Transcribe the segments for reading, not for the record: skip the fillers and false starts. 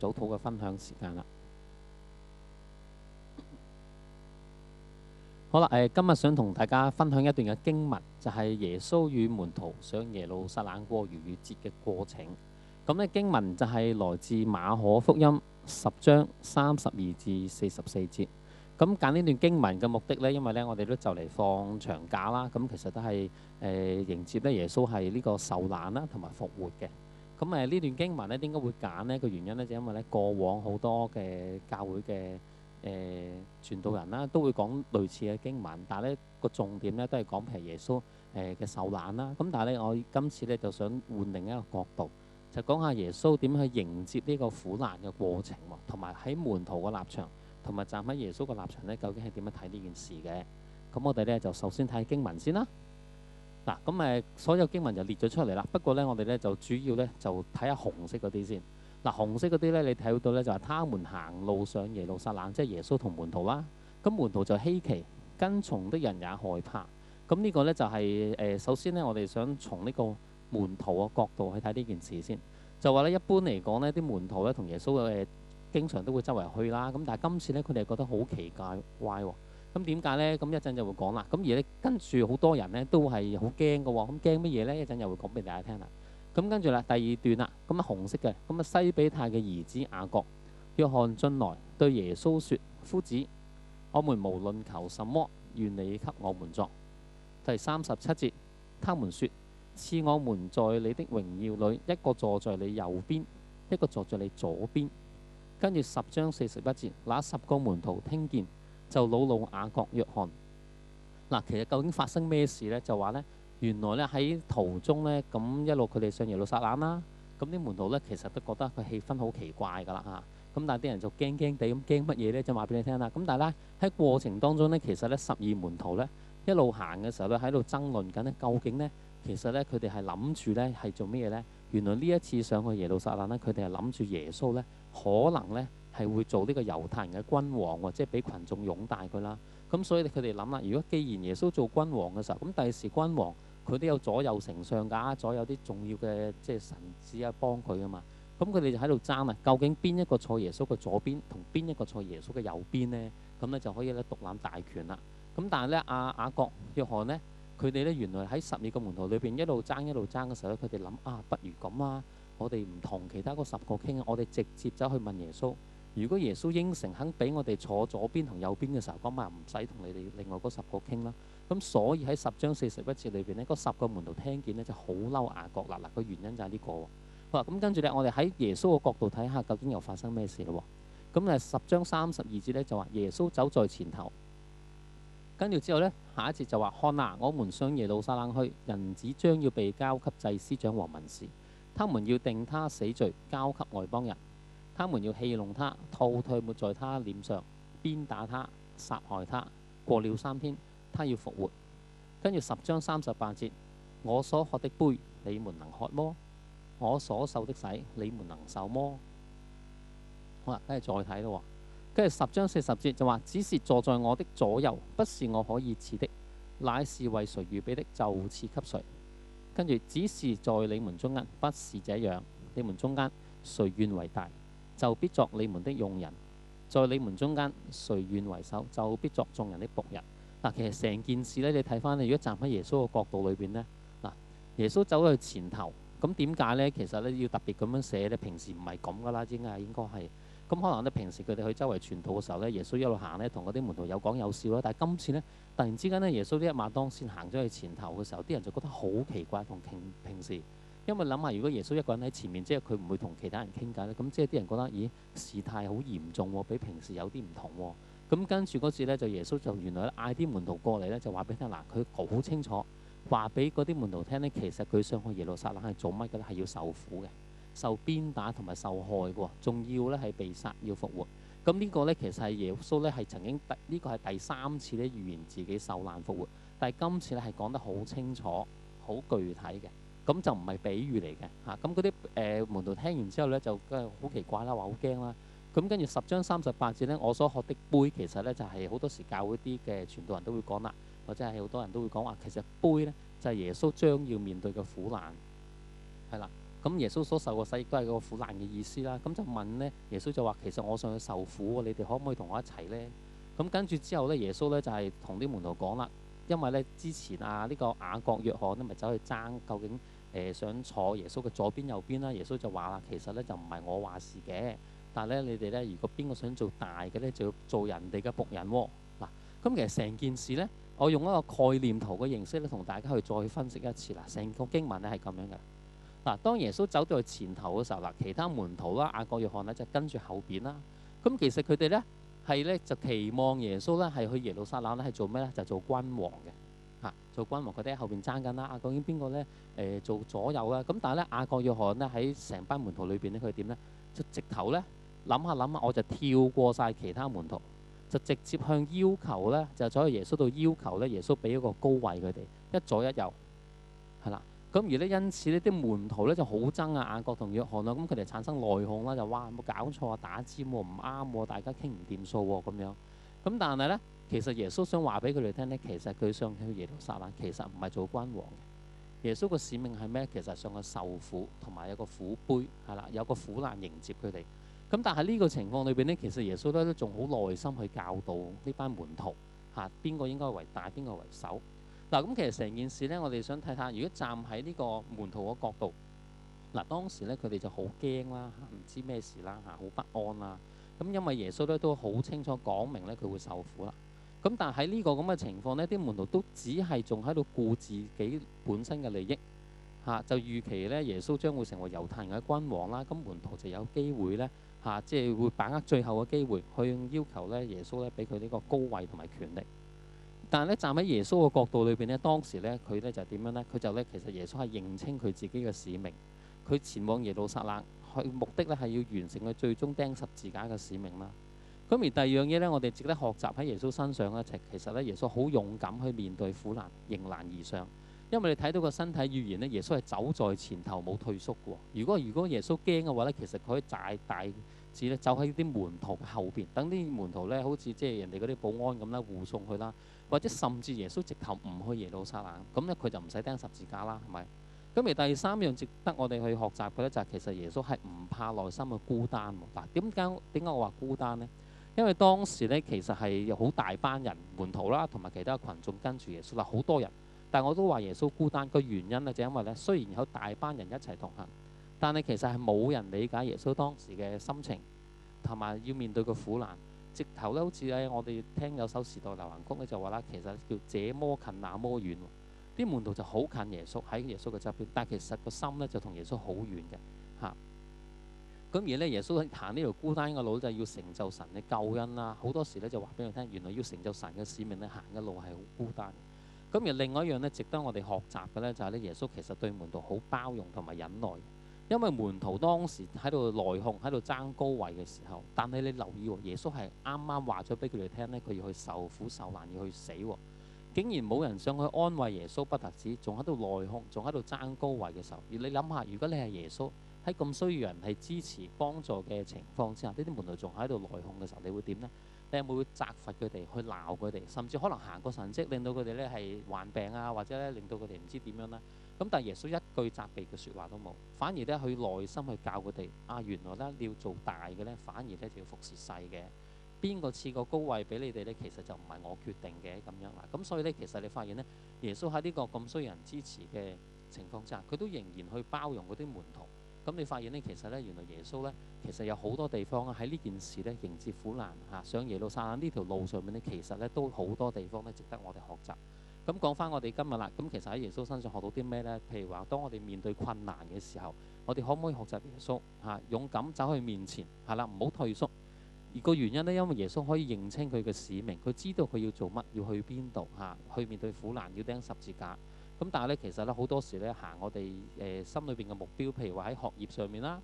早禱嘅分享時間啦。好啦，今日想同大家分享一段嘅經文，就係耶穌與門徒上耶路撒冷過逾越節嘅過程。咁咧經文就係來自馬可福音10章32至44節。咁揀呢段經文嘅目的咧，因為咧我哋都就嚟放長假啦，咁其實都係迎接咧耶穌係呢個受難啦同埋復活嘅。咁呢段經文咧點解會揀呢？個原因咧就因為咧過往好多嘅教會嘅傳道人啦都會講類似嘅經文，但係咧個重點咧都係講譬如耶穌嘅受難啦。咁但係咧我今次咧就想換另一個角度，就講下耶穌點去迎接呢個苦難嘅過程喎，同埋喺門徒嘅立場，同埋站喺耶穌嘅立場咧，究竟係點樣睇呢件事嘅？咁我哋咧就首先睇經文先啦。嗱，咁所有經文就列咗出嚟啦。不過咧，我哋咧就主要咧就睇下紅色嗰啲先。嗱，紅色嗰啲咧，你睇到咧就係他們行路上耶路撒冷，即係耶穌同門徒啦。咁門徒就稀奇，跟從的人也害怕。咁呢個咧就係首先咧，我哋想從呢個門徒嘅角度去睇呢件事先。就話咧，一般嚟講呢啲門徒咧同耶穌經常都會周圍去啦。咁但係今次咧，佢哋覺得好奇怪喎。咁點解咧？咁一陣就會講啦。咁而咧跟住好多人咧都係好驚嘅喎。咁驚乜嘢咧？一陣又會講俾大家聽啦。咁跟住啦，第二段啦，咁紅色嘅，咁西比泰嘅兒子雅各、約翰進來對耶穌說：夫子，我們無論求什麼，願你給我們作。第37節，他們說：賜我們在你的榮耀裏，一個坐在你右邊，一個坐在你左邊。跟住10章41節，那10個門徒聽見，就惱怒雅各、約翰。嗱，其實究竟發生咩事呢？就話呢，原來咧喺途中呢，咁一路佢哋上耶路撒冷啦，咁啲門徒呢，其實都覺得個氣氛好奇怪㗎啦嚇。咁但係啲人就驚驚地咁驚乜嘢呢？就話俾你聽啦。咁但係咧喺過程當中呢，其實呢12門徒呢，一路行嘅時候咧喺度爭論緊呢，究竟呢，其實呢，佢哋係諗住呢係做咩嘢呢？原來呢一次上去耶路撒冷呢，佢哋係諗住耶穌呢，可能呢係會做呢個猶太人嘅君王喎，即係俾群眾擁戴佢啦。咁所以佢哋諗啦，如果既然耶穌做君王嘅時候，咁第時君王佢都有左右丞相㗎，左右啲重要嘅即係臣子啊幫佢㗎嘛。咁佢哋就喺度爭啊，究竟邊一個坐耶穌嘅左邊，同邊一個坐耶穌嘅右邊呢？咁咧就可以咧獨攬大權啦。咁但係咧雅各、約翰呢，佢哋咧原來喺12個門徒裏邊一路爭嘅時候咧，佢哋諗啊，不如咁啊，我哋唔同其他嗰10個傾啊，我哋直接走去問耶穌。如果耶穌應承肯俾我哋坐左邊同右邊嘅時候，咁啊唔使同你哋另外嗰10個傾啦。咁所以喺10章41節裏邊呢，嗰10個門徒聽見呢就好嬲雅各啦。嗱，個原因就係呢個喎。好啦，咁跟住咧，我哋喺耶穌嘅角度睇下，究竟又發生咩事咯？咁10章32節咧就話耶穌走在前頭，跟住之後呢，下一節就話：看哪，我們上耶路撒冷去，人子將要被交給祭司長和文士，他們要定他死罪，交給外邦人。他們要戲弄他，吐唾沫在他臉上，鞭打他，殺害他。過了3天，他要復活。跟住10章38節，我所喝的杯，你們能喝麼？我所受的洗，你們能受麼？好啦，跟住再睇咯。跟住10章40節就話：只是坐在我的左右，不是我可以賜的，乃是為誰預備的，就賜給誰。跟住只是在你們中間，不是這樣。你們中間誰願為大，就必作你們的用人；在你們中間誰願為首，就必作眾人的僕人。嗱，其實成件事咧，你睇翻，你如果站喺耶穌嘅角度裏邊呢，嗱，耶穌走去前頭，咁點解呢？其實咧要特別咁樣寫咧，平時唔係咁噶啦，應該係。咁可能咧平時佢哋去周圍傳道嘅時候咧，耶穌一路行咧，同嗰啲門徒有講有笑啦。但係今次呢，突然之間呢，耶穌呢一馬當先行咗去前頭嘅時候，啲人就覺得好奇怪同平時。因為諗下，如果耶穌一個人喺前面，即係佢唔會同其他人傾偈咧，咁即係啲人覺得，咦，事態好嚴重喎，比平時有啲唔同喎。咁跟住嗰次咧，就耶穌就原來嗌啲門徒過嚟咧，就話俾佢聽嗱，佢好清楚話俾嗰啲門徒聽呢，其實佢上去耶路撒冷係做乜嘅咧？係要受苦嘅，受鞭打同埋受害嘅，仲要咧係被殺要復活。咁呢個咧其實係耶穌咧係曾經呢個係第3次咧預言自己受難復活，但係今次咧係講得好清楚、好具體嘅。咁就唔係比喻嚟嘅嚇。咁嗰啲門徒聽完之後咧，就好奇怪啦，話好驚啦。咁跟住10章38節咧，我所喝的杯其實咧就係好多時教會啲嘅傳道人都會講啦，或者係好多人都會講話，其實杯咧就係耶穌將要面對嘅苦難係啦。咁耶穌所受嘅洗亦都係個苦難嘅意思啦。咁就問呢，耶穌就話：其實我想去受苦喎，你哋可唔可以同我一齊呢？咁跟住之後呢，耶穌呢就係同啲門徒講啦，因為呢之前呢個雅各約翰呢咪走去爭究竟想坐耶穌嘅左邊右邊啦。耶穌就話啦：其實呢就唔係我話事嘅，但係呢你哋呢，如果邊個想做大嘅呢，就要做人哋嘅僕人喎。嗱，咁其實成件事呢，我用一個概念圖嘅形式咧，同大家去再分析一次啦。成個經文呢係咁樣嘅。嗱，當耶穌走到去前頭嘅時候啦，其他門徒啦、雅各、約翰呢就跟住後邊啦。咁其實佢哋呢係呢就期望耶穌呢係去耶路撒冷呢係做咩呢？就做君王嘅嚇，做君王佢哋喺後邊爭緊啦。究竟邊個呢？做左右啦？咁但係呢，雅各、約翰呢喺成班門徒裏邊呢，佢哋點呢？就直頭呢諗下諗下，我就跳過晒其他門徒，就直接向要求呢，就走去耶穌度要求呢，耶穌俾一個高位佢哋一左一右係啦。咁而呢，因此呢啲門徒呢就好憎啊雅各同約翰啦，咁佢哋產生內訌啦，就哇冇搞錯啊，打尖喎，唔啱喎，大家傾唔掂數喎咁樣。咁但係呢，其實耶穌想話俾佢哋聽呢，其實佢想去耶路撒冷，其實唔係做君王嘅。耶穌個使命係咩？其實想去受苦，同埋有個苦杯係啦，有個苦難迎接佢哋。咁但係呢個情況裏邊呢，其實耶穌都仲好耐心去教導呢班門徒嚇，邊個應該為大，邊個為首。嗱，咁其實成件事呢，我哋想睇下，如果站喺呢個門徒嘅角度，嗱，當時呢，佢哋就好驚啦，唔知咩事啦嚇，好不安啦。咁因為耶穌呢都好清楚講明呢，佢會受苦啦。咁但係喺呢個咁嘅情況呢，啲門徒都只係仲喺度顧自己本身嘅利益嚇，就預期呢，耶穌將會成為猶太人嘅君王啦。咁門徒就有機會呢，嚇，即係會把握最後嘅機會去要求呢耶穌呢俾佢呢個高位同埋權力。但係咧，站喺耶穌嘅角度裏邊呢，當時呢，佢呢就點樣呢？佢就呢，其實耶穌係認清佢自己嘅使命，佢前往耶路撒冷，佢目的呢係要完成佢最終釘十字架嘅使命啦。咁而第二樣嘢呢，我哋值得學習喺耶穌身上呢，就其實呢，耶穌好勇敢去面對苦難，迎難而上。因為你睇到個身體語言呢，耶穌係走在前頭，冇退縮嘅。如果耶穌驚嘅話呢，其實佢可以大致呢走喺啲門徒後邊，等啲門徒呢好似即係人哋嗰啲保安咁啦，護送佢啦。或者甚至耶穌直頭唔去耶路撒冷，咁呢，佢就唔使釘十字架啦，係咪？咁而第三樣值得我哋去學習嘅呢，就係其實耶穌係唔怕內心嘅孤單喎。嗱，點解我話孤單呢？因為當時呢，其實係有好大班人門徒啦，同埋其他群眾跟住耶穌啦，好多人。但係我都話耶穌孤單個原因呢，就因為呢，雖然有大班人一齊同行，但係其實係冇人理解耶穌當時嘅心情，同埋要面對個苦難。直頭咧，好似咧，我哋聽有首時代流行曲咧，就話啦，其實叫這麼近那麼遠。啲門徒就好近耶穌，喺耶穌嘅側邊，但係其實個心咧就同耶穌好遠嘅嚇。咁而咧，耶穌行呢條孤單嘅路就係要成就神嘅救恩啦。好多時咧就話俾佢聽，原來要成就神嘅使命咧，行嘅路係好孤單。咁而另外一樣咧，值得我哋學習嘅咧，就係咧，耶穌其實對門徒好包容同埋忍耐。因為門徒當時喺度內訌，喺度爭高位嘅時候，但係你留意喎，耶穌係啱啱話咗俾佢哋聽呢，佢要去受苦受難，要去死喎。竟然冇人上去安慰耶穌，不特止，仲喺度內訌，仲喺度爭高位嘅時候。而你諗下，如果你係耶穌喺咁需要人係支持幫助嘅情況之下，呢啲門徒仲喺度內訌嘅時候，你會點呢？你係咪會責罰佢哋，去鬧佢哋，甚至可能行個神蹟，令到佢哋呢係患病啊，或者呢令到佢哋唔知點樣啦？咁但係耶穌一句責備嘅説話都冇，反而咧去內心去教佢哋啊，原來咧你要做大嘅咧，反而咧就要服侍細嘅。邊個賜個高位俾你哋咧？其實就唔係我決定嘅咁樣啦。咁所以咧，其實你發現咧，耶穌喺呢個咁需要人支持嘅情況之下，佢都仍然去包容嗰啲門徒。咁你發現咧，其實咧原來耶穌咧，其實有好多地方喺呢件事咧迎接苦難嚇，上耶路撒冷呢條路上面咧，其實咧都好多地方咧值得我哋學習。咁講翻我哋今日啦，咁其實喺耶穌身上學到啲咩呢？譬如話，當我哋面對困難嘅時候，我哋可唔可以學習耶穌嚇，勇敢走去面前係啦，唔好退縮。而個原因呢，因為耶穌可以認清佢嘅使命，佢知道佢要做乜，要去邊度嚇，去面對苦難，要釘十字架。咁但係呢，其實呢好多時呢，行我哋心裏邊嘅目標，譬如話喺學業上面啦，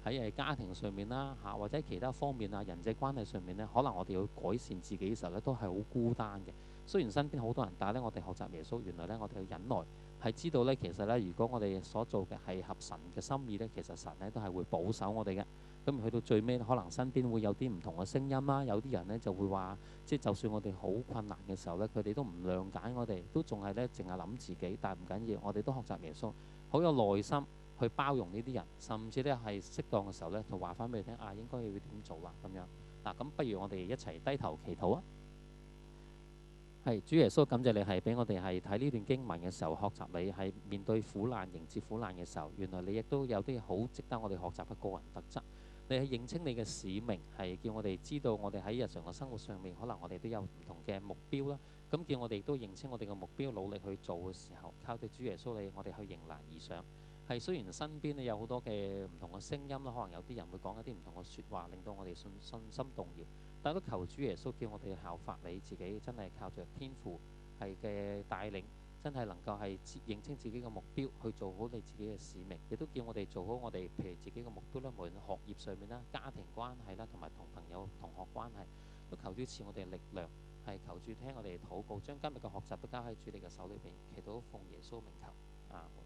喺家庭上面啦嚇，或者其他方面啊，人際關係上面呢，可能我哋要改善自己嘅時候呢，都係好孤單嘅。雖然身邊好多人，但係咧，我哋學習耶穌，原來咧，我哋要忍耐，係知道咧，其實咧，如果我哋所做嘅係合神嘅心意咧，其實神咧都係會保守我哋嘅。咁去到最尾，可能身邊會有啲唔同嘅聲音啦，有啲人咧就會話，即係就算我哋好困難嘅時候咧，佢哋都唔諒解我哋，都仲係咧淨係諗自己，但係唔緊要，我哋都學習耶穌，好有耐心去包容呢啲人，甚至咧係適當嘅時候咧，就話翻俾你聽應該要點做啦咁樣。嗱，咁不如我哋一齊低頭祈禱啊！係主耶穌，感謝你係俾我哋係睇呢段經文嘅時候，學習你係面對苦難、迎接苦難嘅時候，原來你亦都有啲好值得我哋學習嘅個人特質。你係認清你嘅使命，係叫我哋知道我哋喺日常嘅生活上面，可能我哋都有唔同嘅目標啦。咁叫我哋亦都認清我哋嘅目標，努力去做嘅時候，靠住主耶穌你，我哋去迎難而上。係雖然身邊咧有好多嘅唔同嘅聲音啦，可能有啲人會講一啲唔同嘅説話，令到我哋信心動搖。但係都求主耶穌叫我哋效法你自己，真係靠着天父係嘅帶領，真係能夠係認清自己嘅目標，去做好你自己嘅使命。亦都叫我哋做好我哋譬如自己嘅目標啦，無論學業上面啦、家庭關係啦，同埋同朋友同學關係，都求主賜我哋力量，係求主聽我哋禱告，將今日嘅學習都交喺主你嘅手裏邊，祈禱奉耶穌名求，阿門。